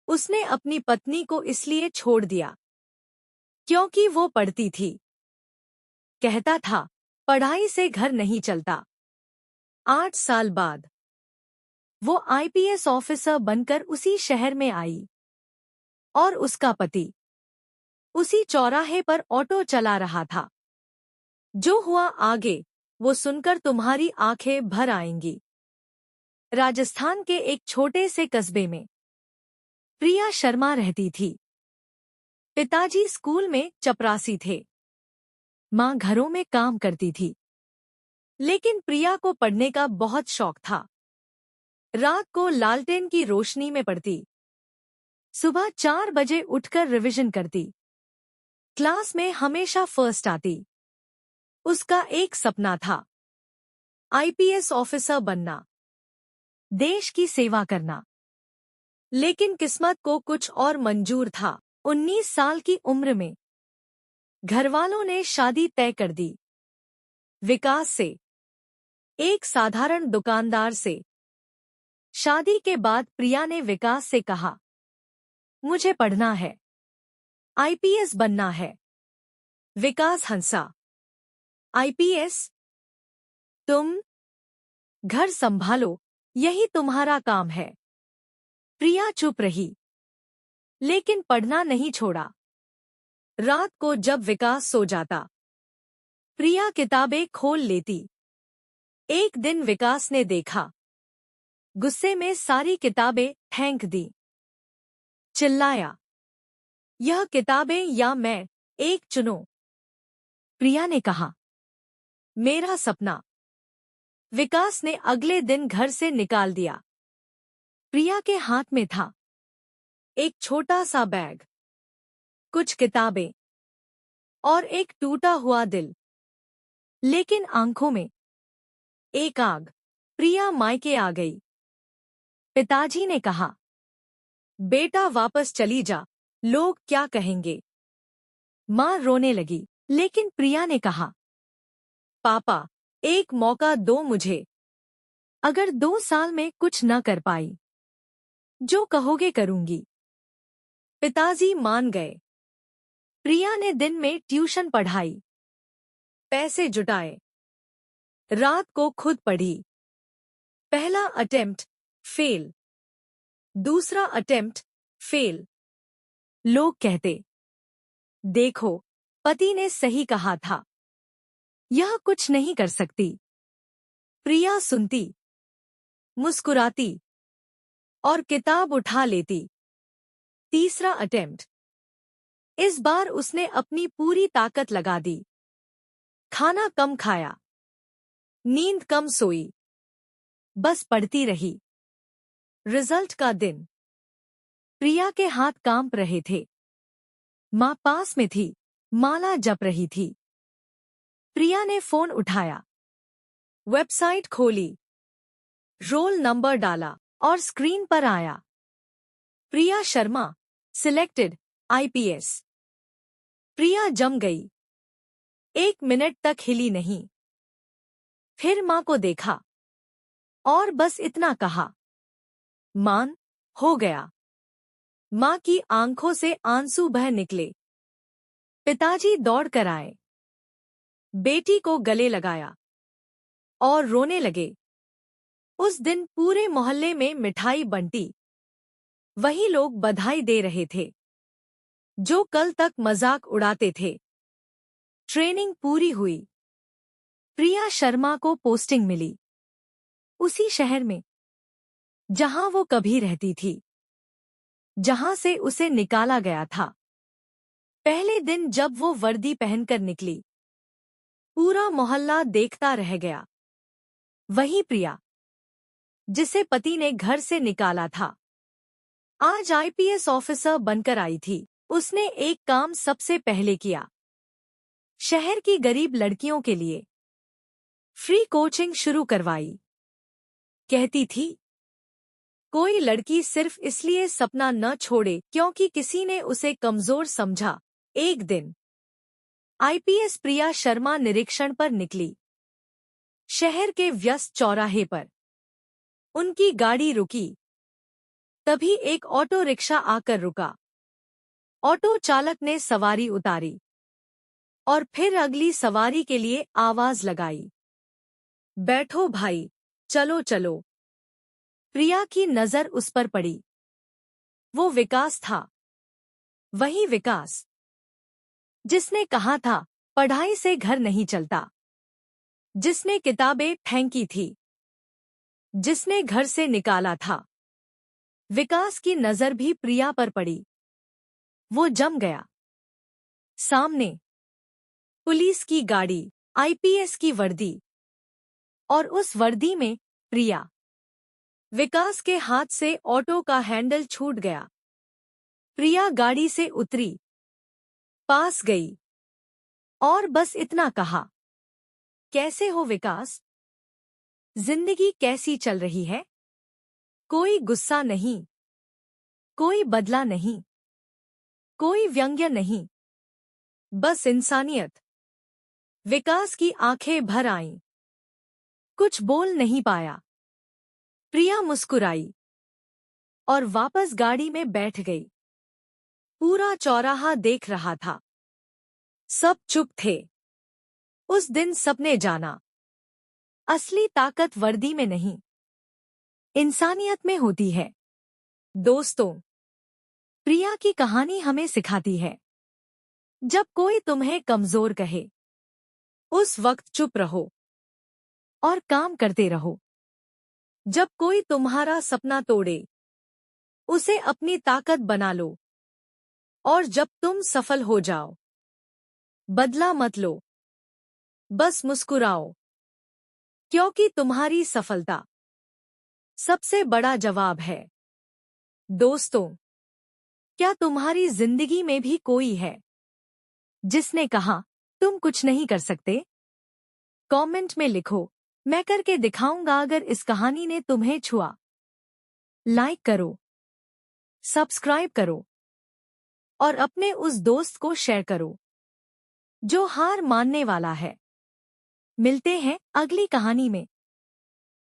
उसने अपनी पत्नी को इसलिए छोड़ दिया क्योंकि वो पढ़ती थी। कहता था, पढ़ाई से घर नहीं चलता। 8 साल बाद वो आईपीएस ऑफिसर बनकर उसी शहर में आई और उसका पति उसी चौराहे पर ऑटो चला रहा था। जो हुआ आगे वो सुनकर तुम्हारी आंखें भर आएंगी। राजस्थान के एक छोटे से कस्बे में प्रिया शर्मा रहती थी। पिताजी स्कूल में चपरासी थे। माँ घरों में काम करती थी। लेकिन प्रिया को पढ़ने का बहुत शौक था। रात को लालटेन की रोशनी में पढ़ती। सुबह 4 बजे उठकर रिवीजन करती। क्लास में हमेशा फर्स्ट आती। उसका एक सपना था, आईपीएस ऑफिसर बनना, देश की सेवा करना। लेकिन किस्मत को कुछ और मंजूर था। 19 साल की उम्र में घरवालों ने शादी तय कर दी। विकास से, एक साधारण दुकानदार से। शादी के बाद प्रिया ने विकास से कहा, मुझे पढ़ना है, आईपीएस बनना है। विकास हंसा, आईपीएस? तुम घर संभालो, यही तुम्हारा काम है। प्रिया चुप रही, लेकिन पढ़ना नहीं छोड़ा। रात को जब विकास सो जाता, प्रिया किताबें खोल लेती। एक दिन विकास ने देखा, गुस्से में सारी किताबें फेंक दी। चिल्लाया, यह किताबें या मैं, एक चुनो। प्रिया ने कहा, मेरा सपना। विकास ने अगले दिन घर से निकाल दिया। प्रिया के हाथ में था एक छोटा सा बैग, कुछ किताबें और एक टूटा हुआ दिल। लेकिन आंखों में एक आग। प्रिया मायके आ गई। पिताजी ने कहा, बेटा वापस चली जा, लोग क्या कहेंगे। मां रोने लगी, लेकिन प्रिया ने कहा, पापा, एक मौका दो मुझे। अगर 2 साल में कुछ न कर पाई, जो कहोगे करूंगी। पिताजी मान गए। प्रिया ने दिन में ट्यूशन पढ़ाई, पैसे जुटाए, रात को खुद पढ़ी। पहला अटेम्प्ट फेल, दूसरा अटेम्प्ट फेल। लोग कहते, देखो, पति ने सही कहा था, यह कुछ नहीं कर सकती। प्रिया सुनती, मुस्कुराती और किताब उठा लेती। तीसरा अटेम्प्ट। इस बार उसने अपनी पूरी ताकत लगा दी। खाना कम खाया, नींद कम सोई, बस पढ़ती रही। रिजल्ट का दिन। प्रिया के हाथ कांप रहे थे। मां पास में थी, माला जप रही थी। प्रिया ने फोन उठाया, वेबसाइट खोली, रोल नंबर डाला और स्क्रीन पर आया, प्रिया शर्मा सिलेक्टेड आईपीएस। प्रिया जम गई। 1 मिनट तक हिली नहीं। फिर मां को देखा और बस इतना कहा, मान, हो गया। मां की आंखों से आंसू बह निकले। पिताजी दौड़ कर आए, बेटी को गले लगाया और रोने लगे। उस दिन पूरे मोहल्ले में मिठाई बंटी। वही लोग बधाई दे रहे थे जो कल तक मजाक उड़ाते थे। ट्रेनिंग पूरी हुई। प्रिया शर्मा को पोस्टिंग मिली, उसी शहर में जहां वो कभी रहती थी, जहां से उसे निकाला गया था। पहले दिन जब वो वर्दी पहनकर निकली, पूरा मोहल्ला देखता रह गया। वही प्रिया जिसे पति ने घर से निकाला था, आज आईपीएस ऑफिसर बनकर आई थी। उसने एक काम सबसे पहले किया, शहर की गरीब लड़कियों के लिए फ्री कोचिंग शुरू करवाई। कहती थी, कोई लड़की सिर्फ इसलिए सपना न छोड़े क्योंकि किसी ने उसे कमजोर समझा। एक दिन आईपीएस प्रिया शर्मा निरीक्षण पर निकली। शहर के व्यस्त चौराहे पर उनकी गाड़ी रुकी। तभी एक ऑटो रिक्शा आकर रुका। ऑटो चालक ने सवारी उतारी और फिर अगली सवारी के लिए आवाज लगाई, बैठो भाई, चलो चलो। प्रिया की नजर उस पर पड़ी। वो विकास था, वही विकास जिसने कहा था पढ़ाई से घर नहीं चलता, जिसने किताबें फेंकी थी, जिसने घर से निकाला था। विकास की नजर भी प्रिया पर पड़ी। वो जम गया। सामने पुलिस की गाड़ी, आईपीएस की वर्दी, और उस वर्दी में प्रिया। विकास के हाथ से ऑटो का हैंडल छूट गया। प्रिया गाड़ी से उतरी, पास गई और बस इतना कहा, कैसे हो विकास? जिंदगी कैसी चल रही है? कोई गुस्सा नहीं, कोई बदला नहीं, कोई व्यंग्य नहीं, बस इंसानियत। विकास की आंखें भर आईं। कुछ बोल नहीं पाया। प्रिया मुस्कुराई और वापस गाड़ी में बैठ गई। पूरा चौराहा देख रहा था। सब चुप थे। उस दिन सबने जाना, असली ताकत वर्दी में नहीं, इंसानियत में होती है। दोस्तों, प्रिया की कहानी हमें सिखाती है, जब कोई तुम्हें कमजोर कहे, उस वक्त चुप रहो और काम करते रहो। जब कोई तुम्हारा सपना तोड़े, उसे अपनी ताकत बना लो। और जब तुम सफल हो जाओ, बदला मत लो, बस मुस्कुराओ, क्योंकि तुम्हारी सफलता सबसे बड़ा जवाब है। दोस्तों, क्या तुम्हारी जिंदगी में भी कोई है जिसने कहा तुम कुछ नहीं कर सकते? कमेंट में लिखो, मैं करके दिखाऊंगा। अगर इस कहानी ने तुम्हें छुआ, लाइक करो, सब्सक्राइब करो और अपने उस दोस्त को शेयर करो जो हार मानने वाला है। मिलते हैं अगली कहानी में।